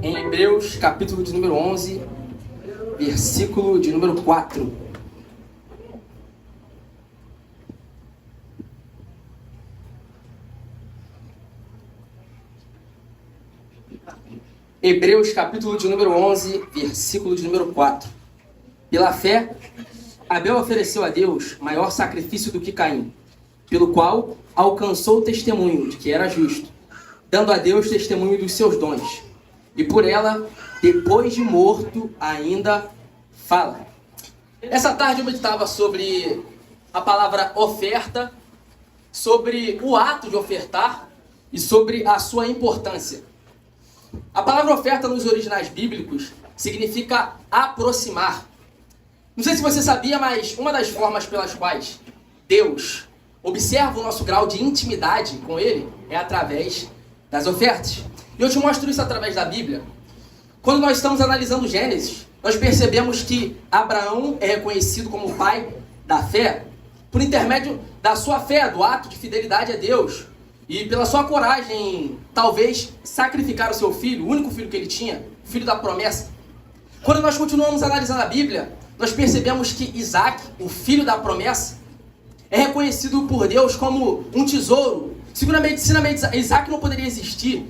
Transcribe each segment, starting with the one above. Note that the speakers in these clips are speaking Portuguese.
em Hebreus, capítulo de número 11, versículo de número 4. Hebreus, capítulo de número 11, versículo de número 4. Pela fé, Abel ofereceu a Deus maior sacrifício do que Caim, pelo qual alcançou o testemunho de que era justo, dando a Deus testemunho dos seus dons. E por ela, depois de morto, ainda fala. Essa tarde eu meditava sobre a palavra oferta, sobre o ato de ofertar e sobre a sua importância. A palavra oferta nos originais bíblicos significa aproximar. Não sei se você sabia, mas uma das formas pelas quais Deus observa o nosso grau de intimidade com Ele é através das ofertas. E eu te mostro isso através da Bíblia. Quando nós estamos analisando Gênesis, nós percebemos que Abraão é reconhecido como o pai da fé por intermédio da sua fé, do ato de fidelidade a Deus. E pela sua coragem em, talvez, sacrificar o seu filho, o único filho que ele tinha, o filho da promessa. Quando nós continuamos analisando a Bíblia, nós percebemos que Isaac, o filho da promessa, é reconhecido por Deus como um tesouro. Segundo a medicina, Isaac não poderia existir.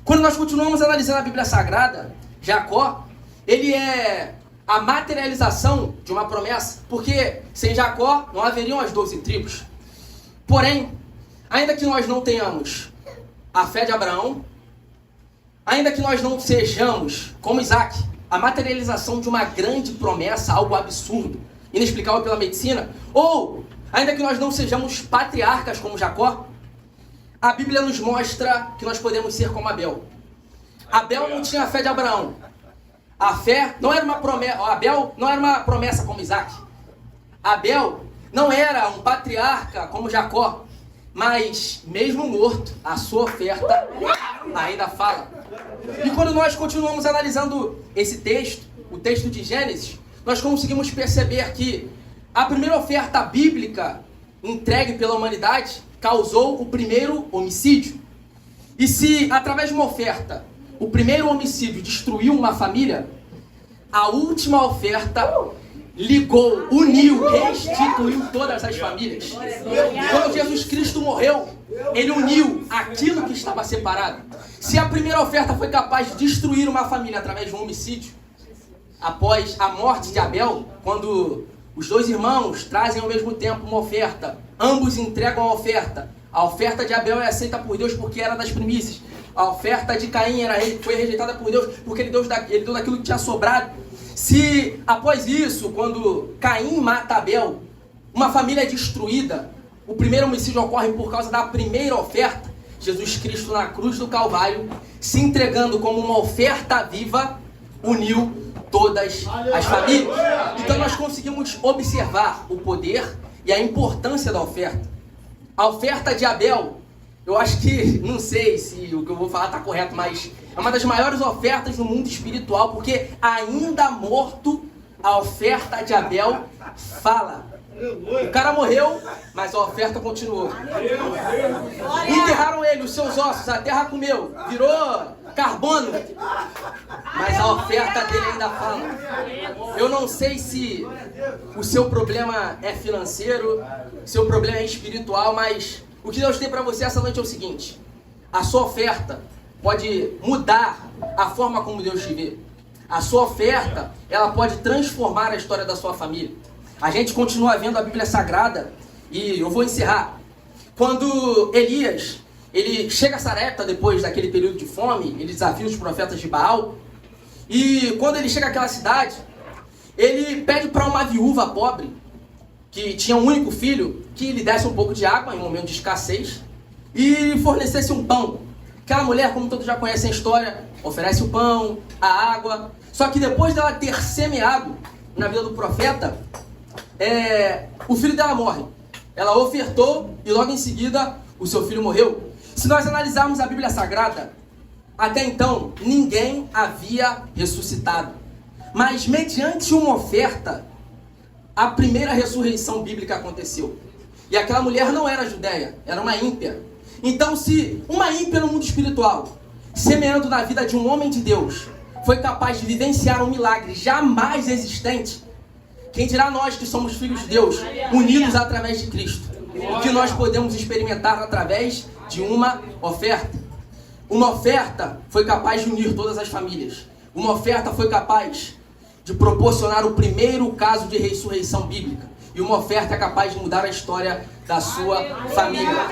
Quando nós continuamos analisando a Bíblia Sagrada, Jacó, ele é a materialização de uma promessa, porque sem Jacó não haveriam as 12 tribos. Porém, ainda que nós não tenhamos a fé de Abraão, ainda que nós não sejamos, como Isaac, a materialização de uma grande promessa, algo absurdo, inexplicável pela medicina, ou ainda que nós não sejamos patriarcas como Jacó, a Bíblia nos mostra que nós podemos ser como Abel. Abel não tinha a fé de Abraão. A fé não era uma promessa, Abel não era uma promessa como Isaac. Abel não era um patriarca como Jacó. Mas, mesmo morto, a sua oferta ainda fala. E quando nós continuamos analisando esse texto, o texto de Gênesis, nós conseguimos perceber que a primeira oferta bíblica entregue pela humanidade causou o primeiro homicídio. E se, através de uma oferta, o primeiro homicídio destruiu uma família, a última oferta ligou, uniu, restituiu todas as famílias. Quando Jesus Cristo morreu, Ele uniu aquilo que estava separado. Se a primeira oferta foi capaz de destruir uma família através de um homicídio, após a morte de Abel, quando os dois irmãos trazem ao mesmo tempo uma oferta, ambos entregam a oferta de Abel é aceita por Deus porque era das primícias, a oferta de Caim foi rejeitada por Deus porque ele deu daquilo que tinha sobrado. Se após isso, quando Caim mata Abel, uma família é destruída, o primeiro homicídio ocorre por causa da primeira oferta, Jesus Cristo na cruz do Calvário, se entregando como uma oferta viva, uniu todas as famílias. Então nós conseguimos observar o poder e a importância da oferta. A oferta de Abel, eu acho que, não sei se o que eu vou falar está correto, mas é uma das maiores ofertas no mundo espiritual, porque ainda morto, a oferta de Abel fala. O cara morreu, mas a oferta continuou. Enterraram ele, os seus ossos, a terra comeu, virou carbono, mas a oferta dele ainda fala. Eu não sei se o seu problema é financeiro, seu problema é espiritual, mas o que Deus tem para você essa noite é o seguinte: a sua oferta pode mudar a forma como Deus te vê. A sua oferta, ela pode transformar a história da sua família. A gente continua vendo a Bíblia Sagrada e eu vou encerrar. Quando Elias, ele chega a Sarepta depois daquele período de fome, ele desafia os profetas de Baal. E quando ele chega àquela cidade, ele pede para uma viúva pobre, que tinha um único filho, que lhe desse um pouco de água em um momento de escassez e fornecesse um pão. Aquela mulher, como todos já conhecem a história, oferece o pão, a água. Só que depois dela ter semeado na vida do profeta, o filho dela morre. Ela ofertou e logo em seguida o seu filho morreu. Se nós analisarmos a Bíblia Sagrada, até então ninguém havia ressuscitado. Mas mediante uma oferta, a primeira ressurreição bíblica aconteceu. E aquela mulher não era judeia, era uma ímpia. Então, se uma ímpia no mundo espiritual semeando na vida de um homem de Deus, foi capaz de vivenciar um milagre jamais existente, quem dirá nós que somos filhos de Deus, unidos através de Cristo, o que nós podemos experimentar através de uma oferta. Uma oferta foi capaz de unir todas as famílias. Uma oferta foi capaz de proporcionar o primeiro caso de ressurreição bíblica. E uma oferta é capaz de mudar a história da sua família.